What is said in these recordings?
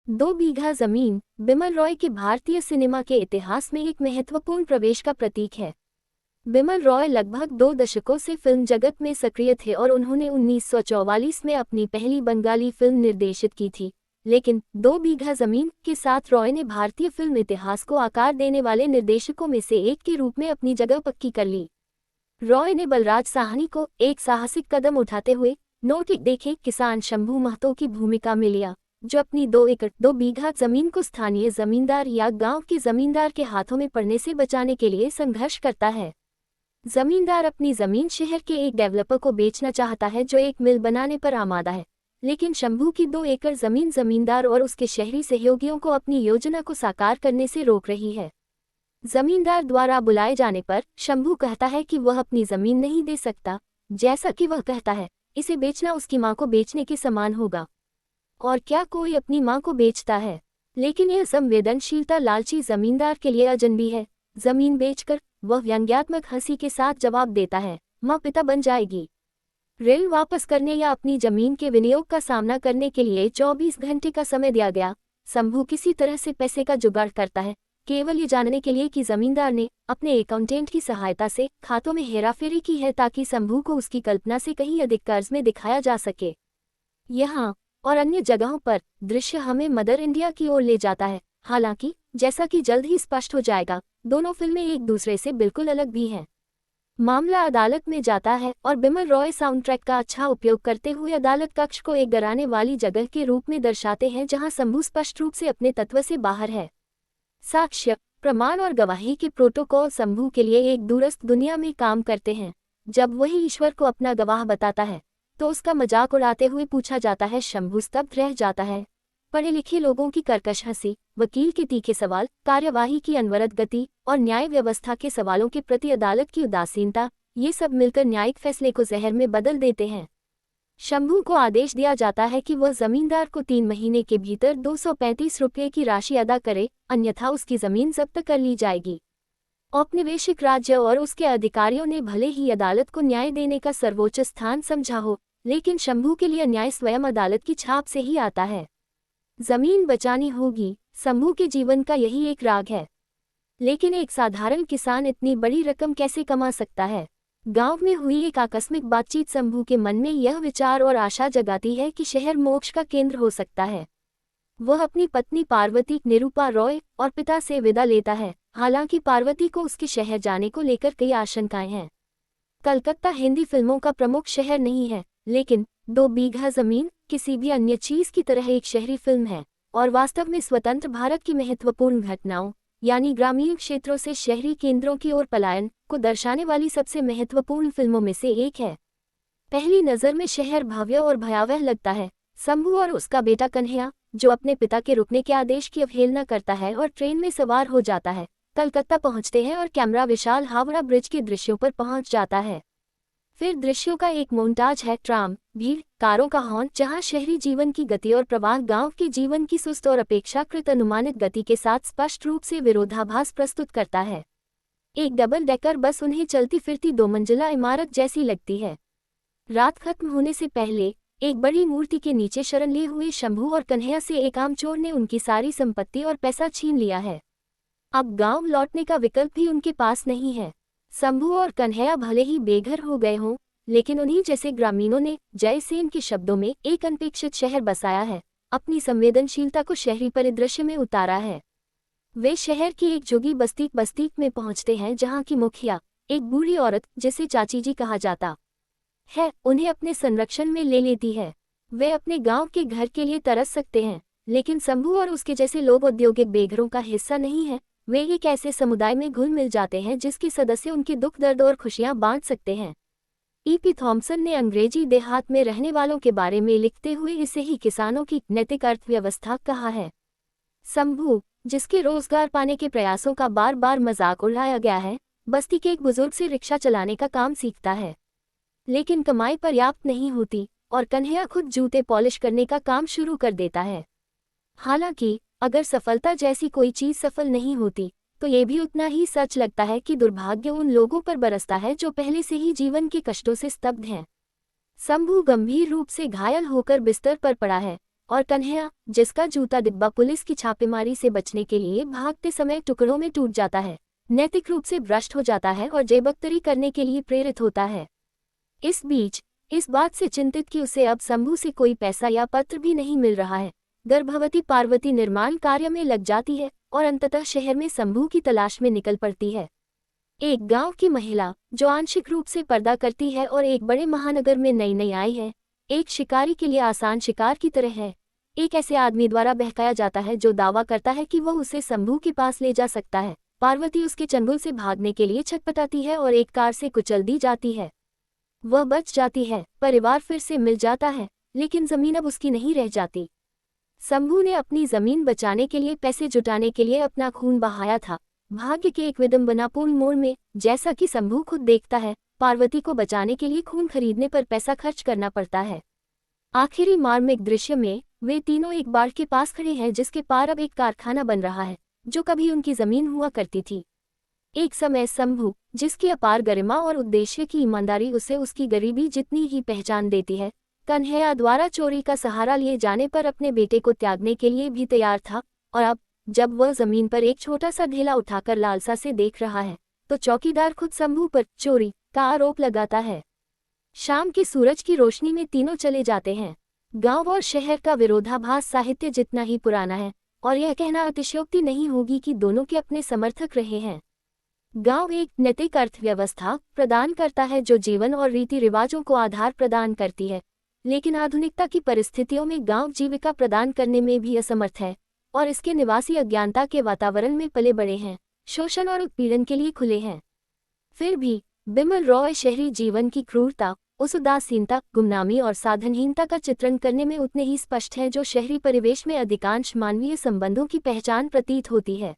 दो बीघा जमीन बिमल रॉय के भारतीय सिनेमा के इतिहास में एक महत्वपूर्ण प्रवेश का प्रतीक है। बिमल रॉय लगभग 2 दशकों से फिल्म जगत में सक्रिय थे और उन्होंने 1944 में अपनी पहली बंगाली फिल्म निर्देशित की थी। लेकिन दो बीघा जमीन के साथ रॉय ने भारतीय फिल्म इतिहास को आकार देने वाले निर्देशकों में से एक के रूप में अपनी जगह पक्की कर ली। रॉय ने बलराज साहनी को एक साहसिक कदम उठाते हुए नोटिक देखे किसान शंभू महतो की भूमिका में लिया, जो अपनी 2 एकड़ 2 बीघा जमीन को स्थानीय जमींदार या गांव के जमींदार के हाथों में पड़ने से बचाने के लिए संघर्ष करता है। जमींदार अपनी जमीन शहर के एक डेवलपर को बेचना चाहता है जो एक मिल बनाने पर आमादा है, लेकिन शंभू की 2 एकड़ जमीन जमींदार और उसके शहरी सहयोगियों को अपनी योजना को साकार करने से रोक रही है। जमींदार द्वारा बुलाए जाने पर शंभू कहता है कि वह अपनी जमीन नहीं दे सकता। जैसा कि वह कहता है, इसे बेचना उसकी मां को बेचने के समान होगा। और क्या कोई अपनी मां को बेचता है? लेकिन यह संवेदनशीलता लालची जमींदार के लिए अजनबी है। जमीन बेचकर वह व्यंग्यात्मक हंसी के साथ जवाब देता है, मां पिता बन जाएगी। ऋण वापस करने या अपनी जमीन के विनियोग का सामना करने के लिए 24 घंटे का समय दिया गया। शंभू किसी तरह से पैसे का जुगाड़ करता है, केवल ये जानने के लिए कि जमींदार ने अपने अकाउंटेंट की सहायता से खातों में हेराफेरी की है ताकि शंभू को उसकी कल्पना से कहीं अधिक कर्ज में दिखाया जा सके। यहाँ और अन्य जगहों पर दृश्य हमें मदर इंडिया की ओर ले जाता है। हालांकि जैसा कि जल्द ही स्पष्ट हो जाएगा, दोनों फिल्में एक दूसरे से बिल्कुल अलग भी हैं। मामला अदालत में जाता है और बिमल रॉय साउंड ट्रैक का अच्छा उपयोग करते हुए अदालत कक्ष को एक डराने वाली जगह के रूप में दर्शाते हैं जहां शंभू स्पष्ट रूप से अपने तत्व से बाहर है। साक्ष्य, प्रमाण और गवाही के प्रोटोकॉल शंभू के लिए एक दूरस्थ दुनिया में काम करते हैं। जब वही ईश्वर को अपना गवाह बताता है तो उसका मजाक उड़ाते हुए पूछा जाता है। शंभू स्तब्ध रह जाता है। पढ़े लिखे लोगों की कर्कश हंसी, वकील के तीखे सवाल, कार्यवाही की अनवरत गति और न्याय व्यवस्था के सवालों के प्रति अदालत की उदासीनता, ये सब मिलकर न्यायिक फैसले को जहर में बदल देते हैं। शंभू को आदेश दिया जाता है कि वह जमींदार को 3 महीने के भीतर 235 रुपये की राशि अदा करे, अन्यथा उसकी जमीन जब्त कर ली जाएगी। औपनिवेशिक राज्य और उसके अधिकारियों ने भले ही अदालत को न्याय देने का सर्वोच्च स्थान समझा हो, लेकिन शंभू के लिए न्याय स्वयं अदालत की छाप से ही आता है। जमीन बचानी होगी, शंभू के जीवन का यही एक राग है। लेकिन एक साधारण किसान इतनी बड़ी रकम कैसे कमा सकता है? गांव में हुई एक आकस्मिक बातचीत शंभू के मन में यह विचार और आशा जगाती है कि शहर मोक्ष का केंद्र हो सकता है। वह अपनी पत्नी पार्वती निरूपा रॉय और पिता से विदा लेता है। हालांकि पार्वती को उसके शहर जाने को लेकर कई आशंकाएं हैं। कलकत्ता हिंदी फिल्मों का प्रमुख शहर नहीं है, लेकिन 2 बीघा जमीन किसी भी अन्य चीज की तरह एक शहरी फिल्म है और वास्तव में स्वतंत्र भारत की महत्वपूर्ण घटनाओं यानी ग्रामीण क्षेत्रों से शहरी केंद्रों की ओर पलायन को दर्शाने वाली सबसे महत्वपूर्ण फिल्मों में से एक है। पहली नज़र में शहर भव्य और भयावह लगता है। शंभू और उसका बेटा कन्हैया, जो अपने पिता के रुकने के आदेश की अवहेलना करता है और ट्रेन में सवार हो जाता है, कलकत्ता पहुंचते हैं और कैमरा विशाल हावड़ा ब्रिज के दृश्यों पर पहुंच जाता है। फिर दृश्यों का एक मोन्टाज है, ट्राम, भीड़, कारों का हॉर्न, जहां शहरी जीवन की गति और प्रवाह गांव के जीवन की सुस्त और अपेक्षाकृत अनुमानित गति के साथ स्पष्ट रूप से विरोधाभास प्रस्तुत करता है। एक डबल डेकर बस उन्हें चलती फिरती 2 मंजिला इमारत जैसी लगती है। रात खत्म होने से पहले एक बड़ी मूर्ति के नीचे शरण लिए हुए शंभू और कन्हैया से एक आम चोर ने उनकी सारी संपत्ति और पैसा छीन लिया है। अब गांव लौटने का विकल्प भी उनके पास नहीं है। शंभू और कन्हैया भले ही बेघर हो गए हों, लेकिन उन्हीं जैसे ग्रामीणों ने जयसेन के शब्दों में एक अनपेक्षित शहर बसाया है, अपनी संवेदनशीलता को शहरी परिदृश्य में उतारा है। वे शहर की एक झुग्गी बस्ती में पहुंचते हैं जहां की मुखिया, एक बूढ़ी औरत जिसे चाची जी कहा जाता है, उन्हें अपने संरक्षण में ले लेती है। वे अपने गांव के घर के लिए तरस सकते हैं, लेकिन शंभू और उसके जैसे लोग औद्योगिक बेघरों का हिस्सा नहीं है। वे एक ऐसे समुदाय में घुल मिल जाते हैं जिसके सदस्य उनके दुख दर्द और खुशियां बांट सकते हैं। E.P. थॉम्सन ने अंग्रेजी देहात में रहने वालों के बारे में लिखते हुए इसे ही किसानों की नैतिक अर्थव्यवस्था कहा है। शंभू, जिसके रोजगार पाने के प्रयासों का बार बार मजाक उड़ाया गया है, बस्ती के एक बुजुर्ग से रिक्शा चलाने का काम सीखता है, लेकिन कमाई पर्याप्त नहीं होती और कन्हैया खुद जूते पॉलिश करने का काम शुरू कर देता है। हालांकि अगर सफलता जैसी कोई चीज सफल नहीं होती, तो ये भी उतना ही सच लगता है कि दुर्भाग्य उन लोगों पर बरसता है जो पहले से ही जीवन के कष्टों से स्तब्ध हैं। शंभू गंभीर रूप से घायल होकर बिस्तर पर पड़ा है। और कन्हैया, जिसका जूता डिब्बा पुलिस की छापेमारी से बचने के लिए भागते समय टुकड़ों में टूट जाता है, नैतिक रूप से भ्रष्ट हो जाता है और जेबकतरी करने के लिए प्रेरित होता है। इस बीच इस बात से चिंतित कि उसे अब शंभू से कोई पैसा या पत्र भी नहीं मिल रहा है, गर्भवती पार्वती निर्माण कार्य में लग जाती है और अंततः शहर में शंभू की तलाश में निकल पड़ती है। एक गांव की महिला जो आंशिक रूप से पर्दा करती है और एक बड़े महानगर में नई नई आई है, एक शिकारी के लिए आसान शिकार की तरह है। एक ऐसे आदमी द्वारा बहकाया जाता है जो दावा करता है कि वह उसे शंभू के पास ले जा सकता है। पार्वती उसके चंगुल से भागने के लिए छटपटाती है और एक कार से कुचल दी जाती है। वह बच जाती है, परिवार फिर से मिल जाता है, लेकिन जमीन अब उसकी नहीं रह जाती। शंभू ने अपनी जमीन बचाने के लिए पैसे जुटाने के लिए अपना खून बहाया था। भाग्य के एक विडंबनापूर्ण मोड़ में, जैसा कि शंभू खुद देखता है, पार्वती को बचाने के लिए खून खरीदने पर पैसा खर्च करना पड़ता है। आखिरी मार्मिक दृश्य में वे तीनों एक बाड़ के पास खड़े हैं जिसके पार अब एक कारखाना बन रहा है जो कभी उनकी जमीन हुआ करती थी। एक समय शंभू, जिसकी अपार गरिमा और उद्देश्य की ईमानदारी उसे उसकी गरीबी जितनी ही पहचान देती है, कन्हैया द्वारा चोरी का सहारा लिए जाने पर अपने बेटे को त्यागने के लिए भी तैयार था। और अब जब वह जमीन पर एक छोटा सा ढेला उठाकर लालसा से देख रहा है, तो चौकीदार खुद शंभू पर चोरी का आरोप लगाता है। शाम के सूरज की रोशनी में तीनों चले जाते हैं। गांव और शहर का विरोधाभास साहित्य जितना ही पुराना है, और यह कहना अतिशयोक्ति नहीं होगी कि दोनों के अपने समर्थक रहे हैं। गांव एक नैतिक अर्थव्यवस्था प्रदान करता है जो जीवन और रीति रिवाजों को आधार प्रदान करती है, लेकिन आधुनिकता की परिस्थितियों में गांव जीविका प्रदान करने में भी असमर्थ है और इसके निवासी अज्ञानता के वातावरण में पले बड़े हैं, शोषण और उत्पीड़न के लिए खुले हैं। फिर भी बिमल रॉय शहरी जीवन की क्रूरता, उस उदासीनता, गुमनामी और साधनहीनता का चित्रण करने में उतने ही स्पष्ट है जो शहरी परिवेश में अधिकांश मानवीय संबंधों की पहचान प्रतीत होती है।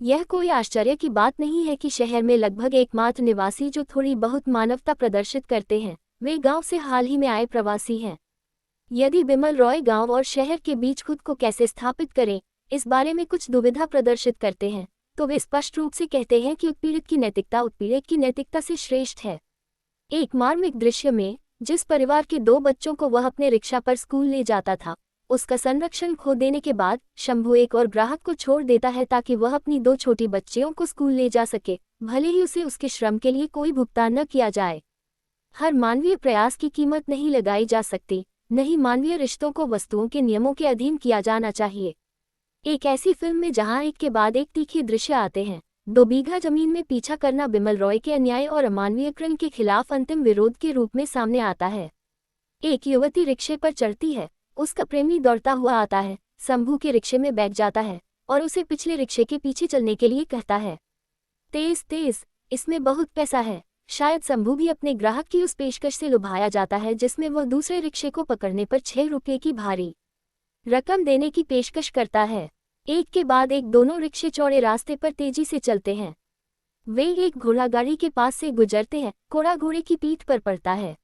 यह कोई आश्चर्य की बात नहीं है कि शहर में लगभग एकमात्र निवासी जो थोड़ी बहुत मानवता प्रदर्शित करते हैं, वे गांव से हाल ही में आए प्रवासी हैं। यदि बिमल रॉय गांव और शहर के बीच खुद को कैसे स्थापित करें, इस बारे में कुछ दुविधा प्रदर्शित करते हैं, तो वे स्पष्ट रूप से कहते हैं कि उत्पीड़ित की नैतिकता उत्पीड़क की नैतिकता से श्रेष्ठ है। एक मार्मिक दृश्य में जिस परिवार के 2 बच्चों को वह अपने रिक्शा पर स्कूल ले जाता था, उसका संरक्षण खो देने के बाद शंभू एक और ग्राहक को छोड़ देता है ताकि वह अपनी 2 छोटी बच्चियों को स्कूल ले जा सके, भले ही उसे उसके श्रम के लिए कोई भुगतान न किया जाए। हर मानवीय प्रयास की कीमत नहीं लगाई जा सकती, नहीं मानवीय रिश्तों को वस्तुओं के नियमों के अधीन किया जाना चाहिए। एक ऐसी फिल्म में जहां एक के बाद एक तीखे दृश्य आते हैं, 2 बीघा जमीन में पीछा करना बिमल रॉय के अन्याय और अमानवीयकरण के खिलाफ अंतिम विरोध के रूप में सामने आता है। एक युवती रिक्शे पर चढ़ती है, उसका प्रेमी दौड़ता हुआ आता है, शंभू के रिक्शे में बैठ जाता है और उसे पिछले रिक्शे के पीछे चलने के लिए कहता है, तेज तेज, इसमें बहुत पैसा है। शायद शंभू भी अपने ग्राहक की उस पेशकश से लुभाया जाता है जिसमें वह दूसरे रिक्शे को पकड़ने पर 6 रुपये की भारी रकम देने की पेशकश करता है। एक के बाद एक दोनों रिक्शे चौड़े रास्ते पर तेजी से चलते हैं। वे एक घोड़ागाड़ी के पास से गुजरते हैं, घोड़ा घोड़े की पीठ पर पड़ता है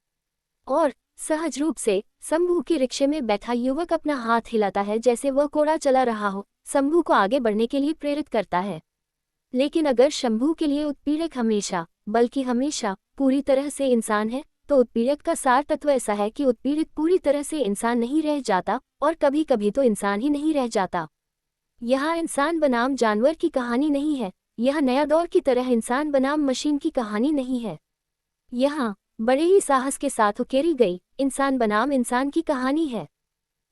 और सहज रूप से शंभू के रिक्शे में बैठा युवक अपना हाथ हिलाता है जैसे वह घोड़ा चला रहा हो, शंभू को आगे बढ़ने के लिए प्रेरित करता है। लेकिन अगर शंभू के लिए उत्पीड़क हमेशा, बल्कि हमेशा पूरी तरह से इंसान है, तो उत्पीड़क का सार तत्व ऐसा है कि उत्पीड़ित पूरी तरह से इंसान नहीं रह जाता और कभी कभी तो इंसान ही नहीं रह जाता। यहाँ इंसान बनाम जानवर की कहानी नहीं है, यह नया दौर की तरह इंसान बनाम मशीन की कहानी नहीं है। यहाँ बड़े ही साहस के साथ उकेरी गई इंसान बनाम इंसान की कहानी है।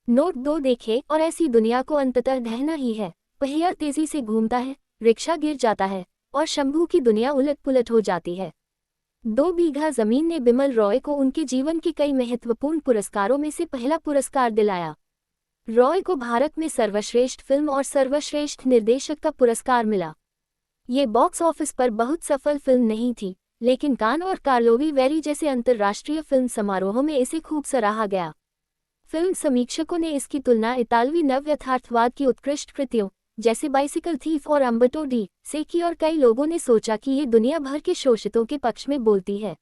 नोट 2 देखें और ऐसी दुनिया को अंततः ढहना ही है। पहिया तेजी से घूमता है, रिक्शा गिर जाता है और शंभू की दुनिया उलट पुलट हो जाती है। 2 बीघा जमीन ने बिमल रॉय को उनके जीवन के कई महत्वपूर्ण पुरस्कारों में से पहला पुरस्कार दिलाया। रॉय को भारत में सर्वश्रेष्ठ फिल्म और सर्वश्रेष्ठ निर्देशक का पुरस्कार मिला। ये बॉक्स ऑफिस पर बहुत सफल फिल्म नहीं थी, लेकिन कान और कार्लोवी वेरी जैसे अंतर्राष्ट्रीय फिल्म समारोहों में इसे खूब सराहा गया। फिल्म समीक्षकों ने इसकी तुलना इतालवी नव यथार्थवाद की उत्कृष्ट कृतियों जैसे बाइसिकल थीफ और अम्बर्टो डी से की और कई लोगों ने सोचा कि ये दुनिया भर के शोषितों के पक्ष में बोलती है।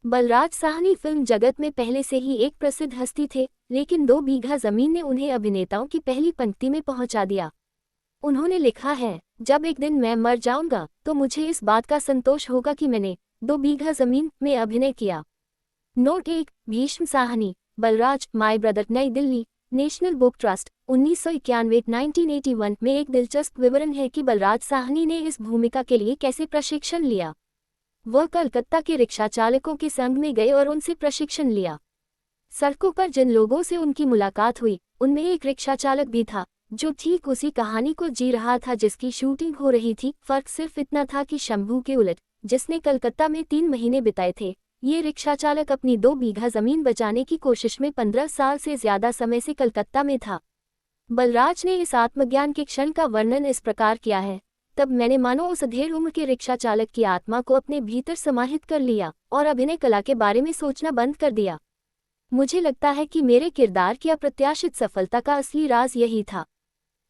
बलराज साहनी फिल्म जगत में पहले से ही एक प्रसिद्ध हस्ती थे, लेकिन 2 बीघा जमीन ने उन्हें अभिनेताओं की पहली पंक्ति में पहुंचा दिया। उन्होंने लिखा है, जब एक दिन मैं मर जाऊंगा तो मुझे इस बात का संतोष होगा कि मैंने 2 बीघा जमीन में अभिनय किया। Note 1, Bhishma Sahni, Balraj, my brother, नई दिल्ली, नेशनल बुक ट्रस्ट 1991-1981 में एक दिलचस्प विवरण है कि बलराज साहनी ने इस भूमिका के लिए कैसे प्रशिक्षण लिया। वह कलकत्ता के रिक्शा चालकों के संग में गए और उनसे प्रशिक्षण लिया। सड़कों पर जिन लोगों से उनकी मुलाकात हुई उनमें एक रिक्शा चालक भी था जो ठीक उसी कहानी को जी रहा था जिसकी शूटिंग हो रही थी। फर्क सिर्फ इतना था कि शंभू के उलट, जिसने कलकत्ता में 3 महीने बिताए थे, ये रिक्शा चालक अपनी 2 बीघा जमीन बचाने की कोशिश में 15 साल से ज्यादा समय से कलकत्ता में था। बलराज ने इस आत्मज्ञान के क्षण का वर्णन इस प्रकार किया है। तब मैंने मानो उस अधेड़ उम्र के रिक्शा चालक की आत्मा को अपने भीतर समाहित कर लिया और अभिनय कला के बारे में सोचना बंद कर दिया। मुझे लगता है कि मेरे किरदार की अप्रत्याशित सफलता का असली राज यही था।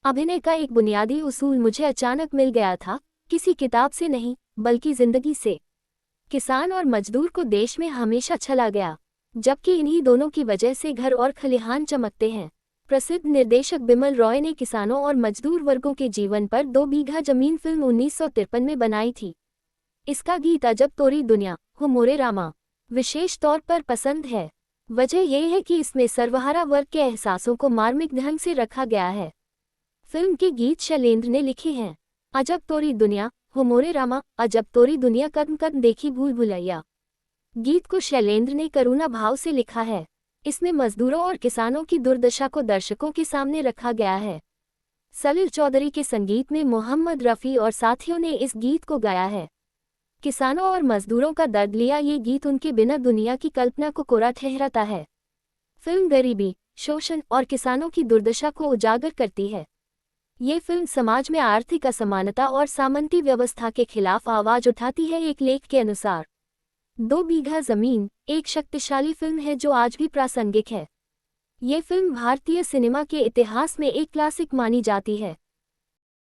अभिनय का एक बुनियादी उसूल मुझे अचानक मिल गया था, किसी किताब से नहीं बल्कि जिंदगी से। किसान और मजदूर को देश में हमेशा छला गया, जबकि इन्हीं दोनों की वजह से घर और खलिहान चमकते हैं। प्रसिद्ध निर्देशक बिमल रॉय ने किसानों और मजदूर वर्गों के जीवन पर 2 बीघा जमीन फिल्म 1953 में बनाई थी। इसका गीत अजब तोरी दुनिया हो मोरे रामा विशेष तौर पर पसंद है। वजह यह है कि इसमें सर्वहारा वर्ग के एहसासों को मार्मिक ढंग से रखा गया है। फिल्म के गीत शैलेंद्र ने लिखे हैं। अजब तोरी दुनिया हो मोरे रामा, अजब तोरी दुनिया कदम कदम देखी भूल भुलैया। गीत को शैलेंद्र ने करुणा भाव से लिखा है। इसमें मजदूरों और किसानों की दुर्दशा को दर्शकों के सामने रखा गया है। सलील चौधरी के संगीत में मोहम्मद रफ़ी और साथियों ने इस गीत को गाया है। किसानों और मजदूरों का दर्द लिया ये गीत उनके बिना दुनिया की कल्पना को कोरा ठहराता है। फिल्म गरीबी, शोषण और किसानों की दुर्दशा को उजागर करती है। ये फिल्म समाज में आर्थिक असमानता और सामंती व्यवस्था के खिलाफ आवाज उठाती है। एक लेख के अनुसार 2 बीघा जमीन एक शक्तिशाली फिल्म है जो आज भी प्रासंगिक है। ये फिल्म भारतीय सिनेमा के इतिहास में एक क्लासिक मानी जाती है।